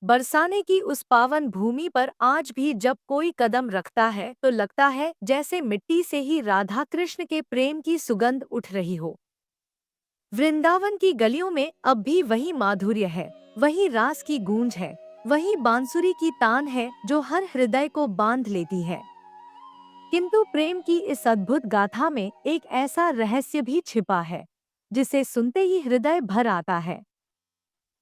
बरसाने की उस पावन भूमि पर आज भी जब कोई कदम रखता है तो लगता है जैसे मिट्टी से ही राधा कृष्ण के प्रेम की सुगंध उठ रही हो। वृंदावन की गलियों में अब भी वही माधुर्य है, वही रास की गूंज है, वही बांसुरी की तान है जो हर हृदय को बांध लेती है। किंतु प्रेम की इस अद्भुत गाथा में एक ऐसा रहस्य भी छिपा है जिसे सुनते ही हृदय भर आता है।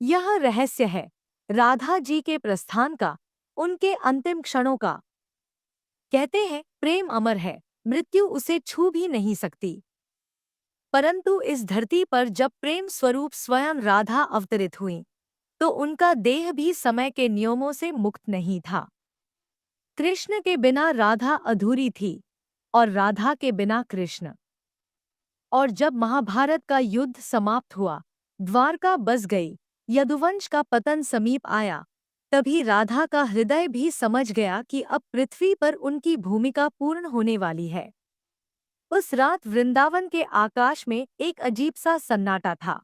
यह रहस्य है राधा जी के प्रस्थान का, उनके अंतिम क्षणों का। कहते हैं प्रेम अमर है, मृत्यु उसे छू भी नहीं सकती। परंतु इस धरती पर जब प्रेम स्वरूप स्वयं राधा अवतरित हुई तो उनका देह भी समय के नियमों से मुक्त नहीं था। कृष्ण के बिना राधा अधूरी थी और राधा के बिना कृष्ण। और जब महाभारत का युद्ध समाप्त हुआ, द्वारका बस गई, यदुवंश का पतन समीप आया, तभी राधा का हृदय भी समझ गया कि अब पृथ्वी पर उनकी भूमिका पूर्ण होने वाली है। उस रात वृंदावन के आकाश में एक अजीब सा सन्नाटा था।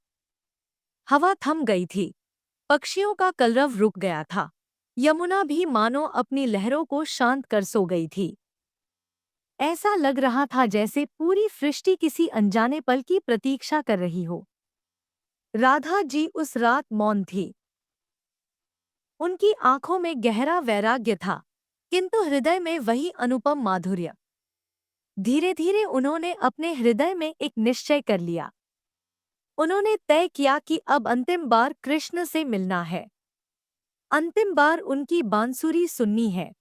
हवा थम गई थी, पक्षियों का कलरव रुक गया था, यमुना भी मानो अपनी लहरों को शांत कर सो गई थी। ऐसा लग रहा था जैसे पूरी सृष्टि किसी अनजाने पल की प्रतीक्षा कर रही हो। राधा जी उस रात मौन थी। उनकी आंखों में गहरा वैराग्य था, किंतु हृदय में वही अनुपम माधुर्य। धीरे धीरे उन्होंने अपने हृदय में एक निश्चय कर लिया। उन्होंने तय किया कि अब अंतिम बार कृष्ण से मिलना है, अंतिम बार उनकी बांसुरी सुननी है,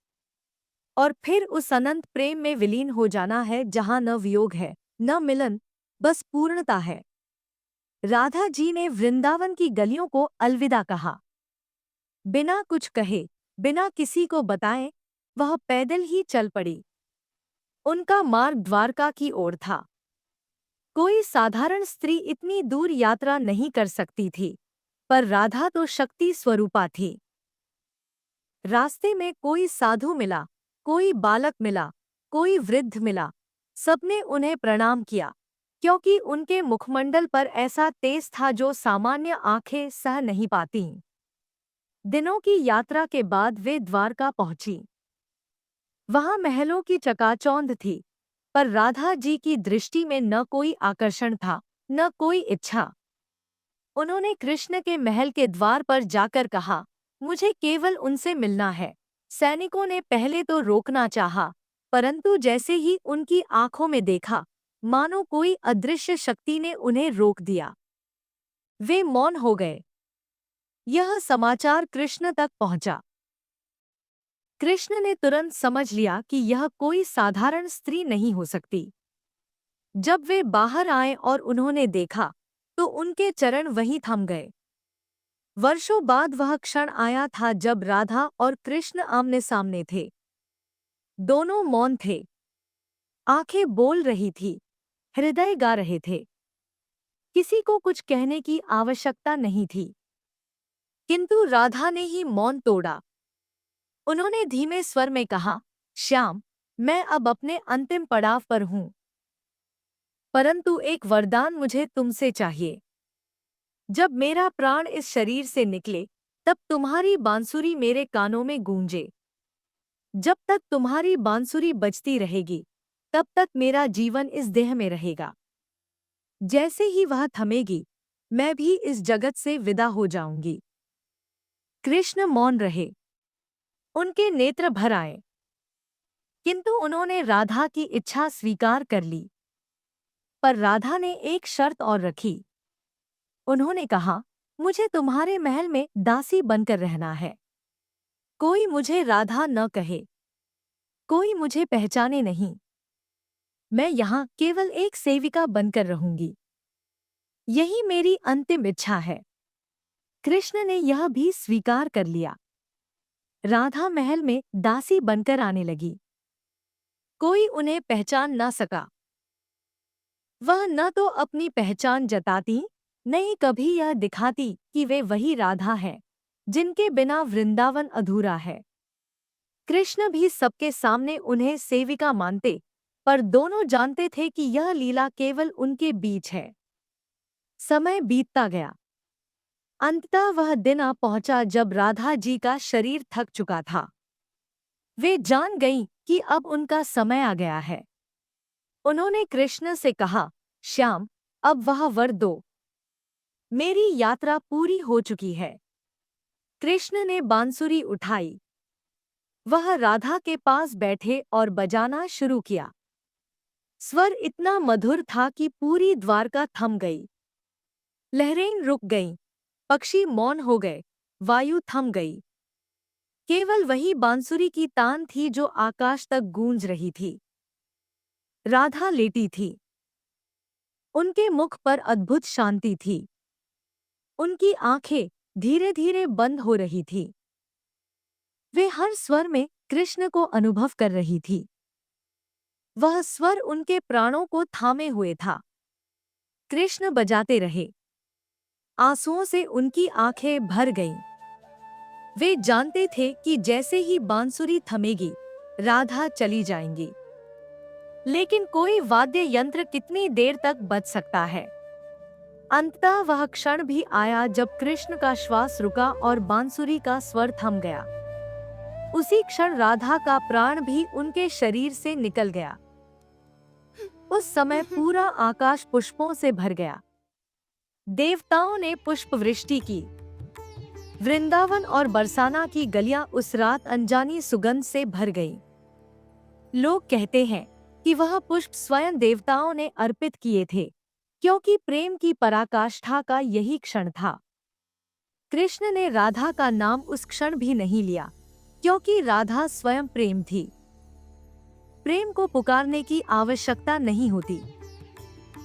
और फिर उस अनंत प्रेम में विलीन हो जाना है जहां न वियोग है, न मिलन, बस पूर्णता है। राधा जी ने वृंदावन की गलियों को अलविदा कहा। बिना कुछ कहे, बिना किसी को बताए, वह पैदल ही चल पड़ी। उनका मार्ग द्वारका की ओर था। कोई साधारण स्त्री इतनी दूर यात्रा नहीं कर सकती थी, पर राधा तो शक्ति स्वरूपा थी। रास्ते में कोई साधु मिला, कोई बालक मिला, कोई वृद्ध मिला, सबने उन्हें प्रणाम किया, क्योंकि उनके मुखमंडल पर ऐसा तेज था जो सामान्य आंखें सह नहीं पातीं। दिनों की यात्रा के बाद वे द्वारका पहुंची। वहां महलों की चकाचौंध थी, पर राधा जी की दृष्टि में न कोई आकर्षण था, न कोई इच्छा। उन्होंने कृष्ण के महल के द्वार पर जाकर कहा, मुझे केवल उनसे मिलना है। सैनिकों ने पहले तो रोकना चाहा, परंतु जैसे ही उनकी आंखों में देखा, मानो कोई अदृश्य शक्ति ने उन्हें रोक दिया। वे मौन हो गए। यह समाचार कृष्ण तक पहुंचा। कृष्ण ने तुरंत समझ लिया कि यह कोई साधारण स्त्री नहीं हो सकती। जब वे बाहर आए और उन्होंने देखा, तो उनके चरण वहीं थम गए। वर्षों बाद वह क्षण आया था जब राधा और कृष्ण आमने सामने थे। दोनों मौन थे, आंखें बोल रही थी, हृदय गा रहे थे। किसी को कुछ कहने की आवश्यकता नहीं थी, किंतु राधा ने ही मौन तोड़ा। उन्होंने धीमे स्वर में कहा, श्याम, मैं अब अपने अंतिम पड़ाव पर हूं, परंतु एक वरदान मुझे तुमसे चाहिए। जब मेरा प्राण इस शरीर से निकले, तब तुम्हारी बांसुरी मेरे कानों में गूंजे। जब तक तुम्हारी बांसुरी बजती रहेगी, तब तक मेरा जीवन इस देह में रहेगा। जैसे ही वह थमेगी, मैं भी इस जगत से विदा हो जाऊंगी। कृष्ण मौन रहे। उनके नेत्र भर आए, किंतु उन्होंने राधा की इच्छा स्वीकार कर ली। पर राधा ने एक शर्त और रखी। उन्होंने कहा, मुझे तुम्हारे महल में दासी बनकर रहना है। कोई मुझे राधा न कहे, कोई मुझे पहचाने नहीं। मैं यहाँ केवल एक सेविका बनकर रहूंगी। यही मेरी अंतिम इच्छा है। कृष्ण ने यह भी स्वीकार कर लिया। राधा महल में दासी बनकर आने लगी। कोई उन्हें पहचान न सका। वह न तो अपनी पहचान जताती, न ही कभी यह दिखाती कि वे वही राधा हैं, जिनके बिना वृंदावन अधूरा है। कृष्ण भी सबके सामने उन्हें सेविका मानते, पर दोनों जानते थे कि यह लीला केवल उनके बीच है। समय बीतता गया। अंततः वह दिन आ पहुंचा जब राधा जी का शरीर थक चुका था। वे जान गईं कि अब उनका समय आ गया है। उन्होंने कृष्ण से कहा, श्याम, अब वह वर दो। मेरी यात्रा पूरी हो चुकी है। कृष्ण ने बांसुरी उठाई। वह राधा के पास बैठे और बजाना शुरू किया। स्वर इतना मधुर था कि पूरी द्वारका थम गई। लहरें रुक गईं, पक्षी मौन हो गए, वायु थम गई। केवल वही बांसुरी की तान थी जो आकाश तक गूंज रही थी। राधा लेटी थी। उनके मुख पर अद्भुत शांति थी। उनकी आंखें धीरे धीरे बंद हो रही थी। वे हर स्वर में कृष्ण को अनुभव कर रही थी। वह स्वर उनके प्राणों को थामे हुए था। कृष्ण बजाते रहे। आंसुओं से उनकी आंखें भर गईं। वे जानते थे कि जैसे ही बांसुरी थमेगी, राधा चली जाएंगी। लेकिन कोई वाद्य यंत्र कितनी देर तक बज सकता है? अंततः वह क्षण भी आया जब कृष्ण का श्वास रुका और बांसुरी का स्वर थम गया। उसी क्षण राधा का प्राण भी उनके शरीर से निकल गया। उस समय पूरा आकाश पुष्पों से भर गया। देवताओं ने पुष्प वृष्टि की। वृंदावन और बरसाना की गलियां उस रात अनजानी सुगंध से भर गईं। लोग कहते हैं कि वह पुष्प स्वयं देवताओं ने अर्पित किए थे, क्योंकि प्रेम की पराकाष्ठा का यही क्षण था। कृष्ण ने राधा का नाम उस क्षण भी नहीं लिया, क्योंकि राधा स्वयं प्रेम थी। प्रेम को पुकारने की आवश्यकता नहीं होती।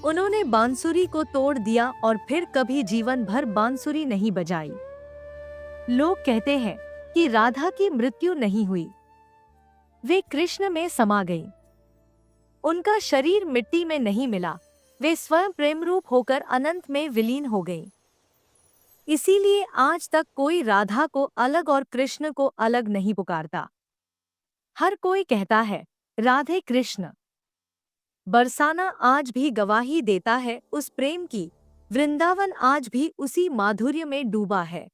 उन्होंने बांसुरी को तोड़ दिया और फिर कभी जीवन भर बांसुरी नहीं बजाई। लोग कहते हैं कि राधा की मृत्यु नहीं हुई। वे कृष्ण में समा गईं। उनका शरीर मिट्टी में नहीं मिला। वे स्वयं प्रेम रूप होकर अनंत में विलीन हो गईं। इसीलिए आज तक कोई राधा को अलग और कृष्ण को अलग नहीं पुकारता। हर कोई कहता है, राधे कृष्ण। बरसाना आज भी गवाही देता है उस प्रेम की। वृंदावन आज भी उसी माधुर्य में डूबा है।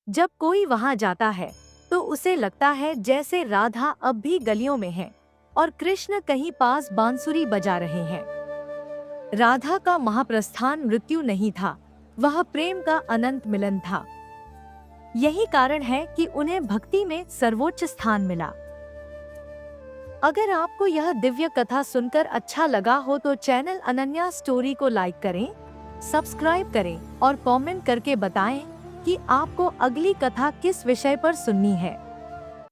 जब कोई वहां जाता है तो उसे लगता है जैसे राधा अब भी गलियों में है और कृष्ण कहीं पास बांसुरी बजा रहे हैं। राधा का महाप्रस्थान मृत्यु नहीं था, वह प्रेम का अनंत मिलन था। यही कारण है कि उन्हें भक्ति में सर्वोच्च स्थान मिला। अगर आपको यह दिव्य कथा सुनकर अच्छा लगा हो तो चैनल अनन्या स्टोरी को लाइक करें, सब्सक्राइब करें और कमेंट करके बताएं कि आपको अगली कथा किस विषय पर सुननी है।